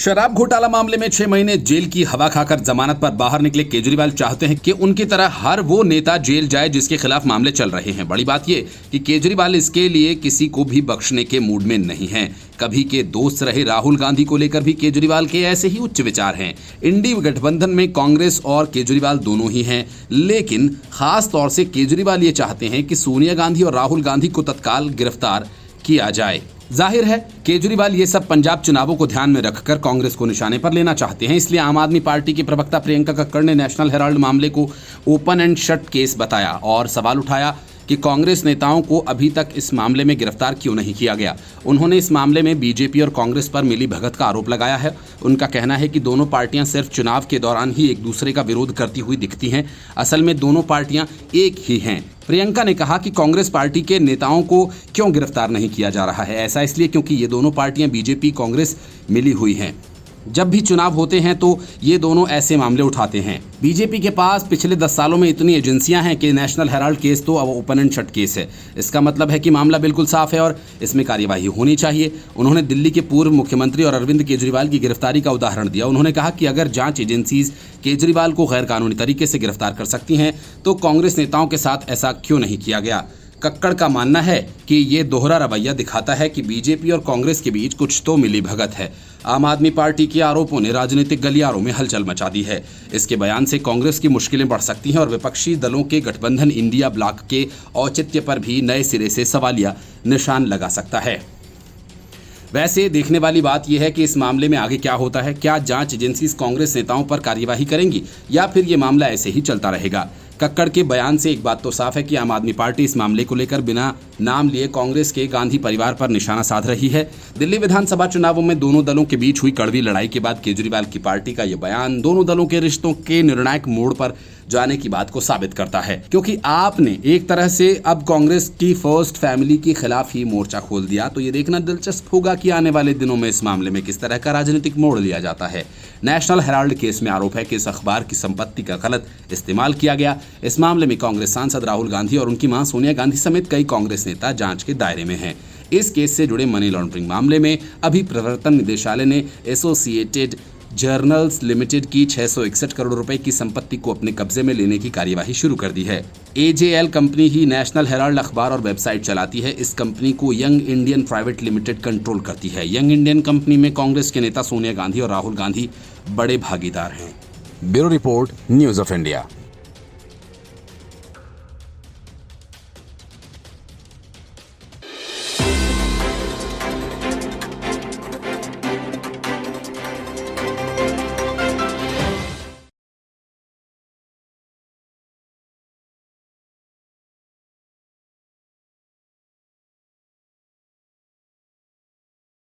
शराब घोटाला मामले में 6 महीने जेल की हवा खाकर जमानत पर बाहर निकले केजरीवाल चाहते हैं कि उनकी तरह हर वो नेता जेल जाए जिसके खिलाफ मामले चल रहे हैं। बड़ी बात ये कि केजरीवाल इसके लिए किसी को भी बख्शने के मूड में नहीं हैं। कभी के दोस्त रहे राहुल गांधी को लेकर भी केजरीवाल के ऐसे ही उच्च विचार हैं। इंडी गठबंधन में कांग्रेस और केजरीवाल दोनों ही हैं, लेकिन खास तौर से केजरीवाल ये चाहते हैं कि सोनिया गांधी और राहुल गांधी को तत्काल गिरफ्तार किया जाए। जाहिर है केजरीवाल ये सब पंजाब चुनावों को ध्यान में रखकर कांग्रेस को निशाने पर लेना चाहते हैं। इसलिए आम आदमी पार्टी की प्रवक्ता प्रियंका कक्कड़ ने नेशनल हेराल्ड मामले को ओपन एंड शट केस बताया और सवाल उठाया कि कांग्रेस नेताओं को अभी तक इस मामले में गिरफ्तार क्यों नहीं किया गया। उन्होंने इस मामले में बीजेपी और कांग्रेस पर मिली भगत का आरोप लगाया है। उनका कहना है कि दोनों पार्टियां सिर्फ चुनाव के दौरान ही एक दूसरे का विरोध करती हुई दिखती हैं। असल में दोनों पार्टियां एक ही हैं। प्रियंका ने कहा कि कांग्रेस पार्टी के नेताओं को क्यों गिरफ्तार नहीं किया जा रहा है। ऐसा इसलिए क्योंकि ये दोनों पार्टियां बीजेपी कांग्रेस मिली हुई हैं। जब भी चुनाव होते हैं तो ये दोनों ऐसे मामले उठाते हैं। बीजेपी के पास पिछले 10 सालों में इतनी एजेंसियां हैं कि नेशनल हेराल्ड केस तो अब ओपन एंड शट केस है। इसका मतलब है कि मामला बिल्कुल साफ है और इसमें कार्यवाही होनी चाहिए। उन्होंने दिल्ली के पूर्व मुख्यमंत्री और अरविंद केजरीवाल की गिरफ्तारी का उदाहरण दिया। उन्होंने कहा कि अगर जांच एजेंसीज केजरीवाल को गैर कानूनी तरीके से गिरफ्तार कर सकती हैं तो कांग्रेस नेताओं के साथ ऐसा क्यों नहीं किया गया। कक्कड़ का मानना है कि ये दोहरा रवैया दिखाता है कि बीजेपी और कांग्रेस के बीच कुछ तो मिली भगत है। आम आदमी पार्टी के आरोपों ने राजनीतिक गलियारों में हलचल मचा दी है। इसके बयान से कांग्रेस की मुश्किलें बढ़ सकती हैं और विपक्षी दलों के गठबंधन इंडिया ब्लॉक के औचित्य पर भी नए सिरे से सवालिया निशान लगा सकता है। वैसे देखने वाली बात यह है कि इस मामले में आगे क्या होता है। क्या जांच एजेंसीज कांग्रेस नेताओं पर कार्यवाही करेंगी या फिर ये मामला ऐसे ही चलता रहेगा। कक्कड़ के बयान से एक बात तो साफ है कि आम आदमी पार्टी इस मामले को लेकर बिना नाम लिए कांग्रेस के गांधी परिवार पर निशाना साध रही है। दिल्ली विधानसभा चुनावों में दोनों दलों के बीच हुई कड़वी लड़ाई के बाद केजरीवाल की पार्टी का यह बयान दोनों दलों के रिश्तों के निर्णायक मोड़ पर जाने की बात को साबित करता है, क्योंकि आपने एक तरह से अब कांग्रेस की फर्स्ट फैमिली के खिलाफ ही मोर्चा खोल दिया। तो ये देखना दिलचस्प होगा कि आने वाले दिनों में इस मामले में किस तरह का राजनीतिक मोड़ लिया जाता है। नेशनल हेराल्ड केस में आरोप है कि इस अखबार की संपत्ति का गलत इस्तेमाल किया गया। इस मामले में कांग्रेस सांसद राहुल गांधी और उनकी मां सोनिया गांधी समेत कई कांग्रेस नेता जांच के दायरे में हैं। इस केस से जुड़े मनी लॉन्ड्रिंग मामले में अभी प्रवर्तन निदेशालय ने एसोसिएटेड जर्नल्स लिमिटेड की 661 करोड़ रुपए की संपत्ति को अपने कब्जे में लेने की कार्यवाही शुरू कर दी है। एजेएल कंपनी ही नेशनल हेराल्ड अखबार और वेबसाइट चलाती है। इस कंपनी को young Indian private limited control करती है। यंग इंडियन कंपनी में कांग्रेस के नेता सोनिया गांधी और राहुल गांधी बड़े भागीदार हैं। Bureau report, news of India.